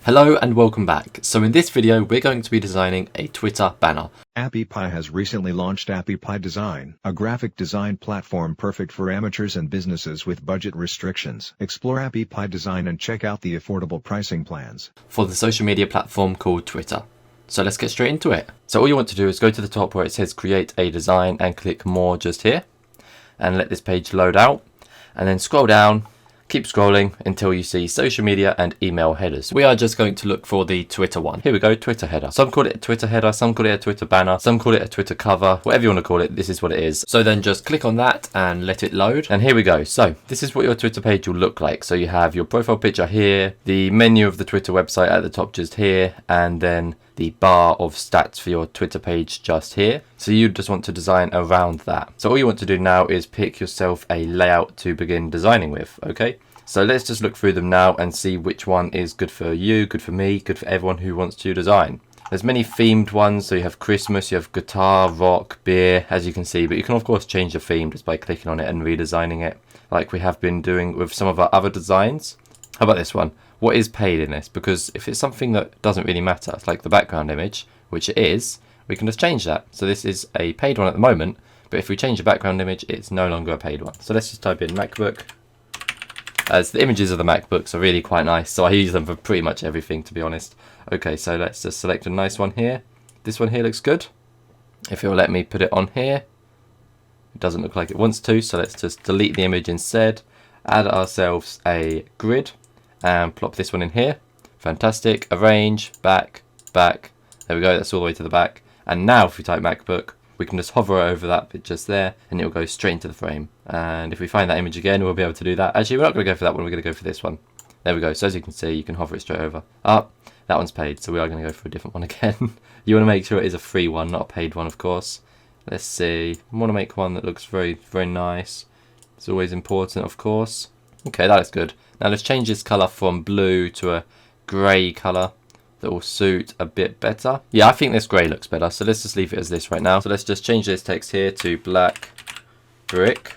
Hello and welcome back. So in this video we're going to be designing a Twitter banner. Appy Pie has recently launched Appy Pie Design, a graphic design platform perfect for amateurs and businesses with budget restrictions. Explore Appy Pie Design and check out the affordable pricing plans For the social media platform called Twitter. So let's get straight into it. So all you want to do is go to the top where it says create a design and click more just here. And let this page load out. And then scroll down. Keep scrolling until you see social media and email headers. We are just going to look for the Twitter one. Here we go, Twitter header. Some call it a Twitter header, some call it a Twitter banner, some call it a Twitter cover, whatever you want to call it, this is what it is. So then just click on that and let it load. And here we go. So this is what your Twitter page will look like. So you have your profile picture here, the menu of the Twitter website at the top just here, and then the bar of stats for your Twitter page just here. So you just want to design around that. So all you want to do now is pick yourself a layout to begin designing with, okay? So let's just look through them now and see which one is good for you, good for me, good for everyone who wants to design. There's many themed ones, so you have Christmas, you have guitar, rock, beer, as you can see, but you can of course change the theme just by clicking on it and redesigning it, like we have been doing with some of our other designs. How about this one? What is paid in this? Because if it's something that doesn't really matter, it's like the background image, which it is, we can just change that. So this is a paid one at the moment, but if we change the background image, it's no longer a paid one. So let's just type in MacBook, as the images of the MacBooks are really quite nice, so I use them for pretty much everything, to be honest. Okay, so let's just select a nice one here. This one here looks good. If it will let me put it on here, it doesn't look like it wants to, so let's just delete the image instead. Add ourselves a grid and plop this one in here. Fantastic. Arrange, back, back. There we go, that's all the way to the back. And now if we type MacBook, we can just hover over that bit just there and it'll go straight into the frame. And if we find that image again, we'll be able to do that. Actually, we're not going to go for that one, we're going to go for this one. There we go. So as you can see, you can hover it straight over. That one's paid, so we are going to go for a different one again. You want to make sure it is a free one, not a paid one, of course. Let's see. I want to make one that looks very, very nice. It's always important, of course. Okay, that looks good. Now let's change this colour from blue to a grey colour that will suit a bit better. Yeah, I think this grey looks better, so let's just leave it as this right now. So let's just change this text here to black brick,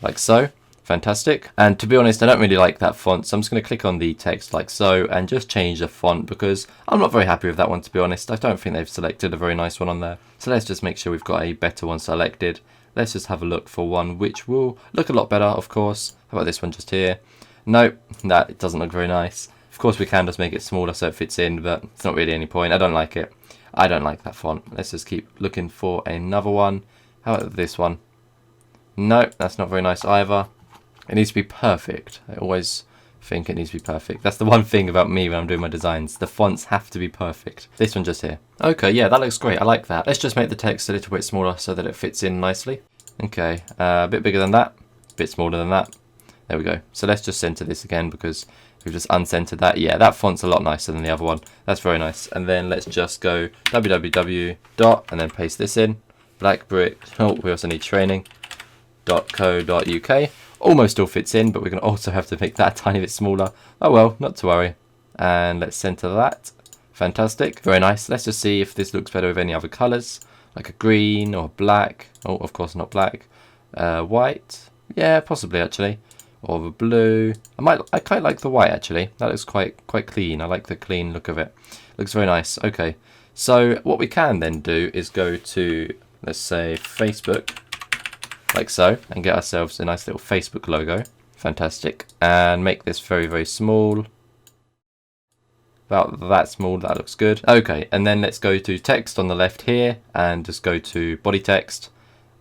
like so. Fantastic. And to be honest, I don't really like that font, so I'm just going to click on the text like so and just change the font because I'm not very happy with that one, to be honest. I don't think they've selected a very nice one on there. So let's just make sure we've got a better one selected. Let's just have a look for one which will look a lot better, of course. How about this one just here? Nope, it doesn't look very nice. Of course we can just make it smaller so it fits in, but it's not really any point. I don't like it. I don't like that font. Let's just keep looking for another one. How about this one? Nope, that's not very nice either. It needs to be perfect. I always think it needs to be perfect. That's the one thing about me when I'm doing my designs. The fonts have to be perfect. This one just here. Okay, yeah, that looks great. I like that. Let's just make the text a little bit smaller so that it fits in nicely. Okay, a bit bigger than that. A bit smaller than that. There we go. So let's just center this again because we've just uncentered that. Yeah, that font's a lot nicer than the other one. That's very nice. And then let's just go www. and then paste this in. Black brick. Oh, we also need training.co.uk. Almost still fits in, but we're going to also have to make that a tiny bit smaller. Oh well, not to worry. And let's center that. Fantastic. Very nice. Let's just see if this looks better with any other colors, like a green or black. Oh, of course not black. White. Yeah, possibly actually. Or the blue. I quite like the white actually. That looks quite clean. I like the clean look of it. Looks very nice. Okay. So what we can then do is go to, let's say, Facebook, like so, and get ourselves a nice little Facebook logo. Fantastic. And make this very, very small. About that small. That looks good. Okay. And then let's go to text on the left here and just go to body text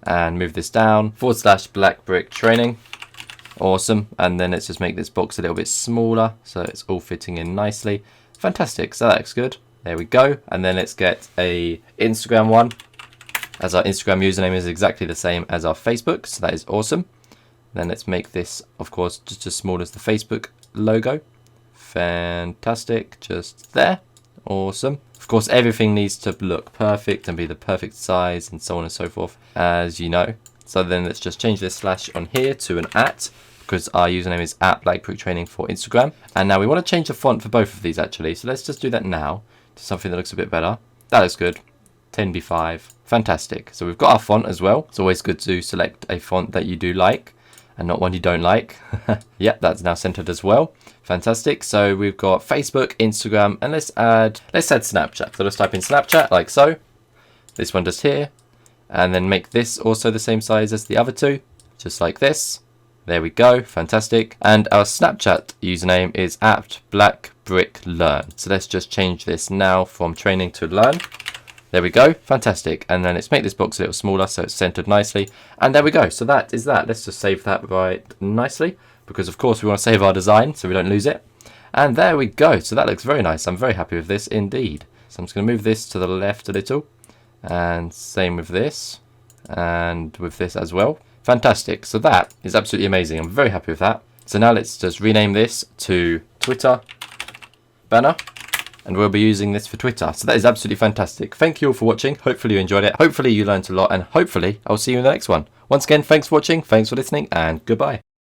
and move this down. / black brick training. Awesome. And then let's just make this box a little bit smaller so it's all fitting in nicely. Fantastic. So that looks good. There we go. And then let's get a Instagram one, as our Instagram username is exactly the same as our Facebook. So that is awesome. Then let's make this, of course, just as small as the Facebook logo. Fantastic. Just there. Awesome. Of course, everything needs to look perfect and be the perfect size and so on and so forth, as you know. So then let's just change this slash on here to an @ because our username is @blackbricktraining for Instagram. And now we want to change the font for both of these actually. So let's just do that now to something that looks a bit better. That looks good. 10b5. Fantastic. So we've got our font as well. It's always good to select a font that you do like. and not one you don't like. Yep, that's now centered as well. Fantastic. So we've got Facebook, Instagram, and let's add Snapchat. So let's type in Snapchat like so. This one just here, and then make this also the same size as the other two, just like this. There we go. Fantastic. And our Snapchat username is @blackbricklearn. So let's just change this now from training to learn. There we go. Fantastic. And then let's make this box a little smaller so it's centered nicely. And there we go. So that is that. Let's just save that right nicely, because of course we want to save our design so we don't lose it. And there we go. So that looks very nice. I'm very happy with this indeed. So I'm just going to move this to the left a little, and same with this, and with this as well. Fantastic. So that is absolutely amazing. I'm very happy with that. So now let's just rename this to Twitter banner, and we'll be using this for Twitter. So that is absolutely fantastic. Thank you all for watching. Hopefully you enjoyed it. Hopefully you learned a lot, and hopefully I'll see you in the next one. Once again, thanks for watching, thanks for listening, and goodbye.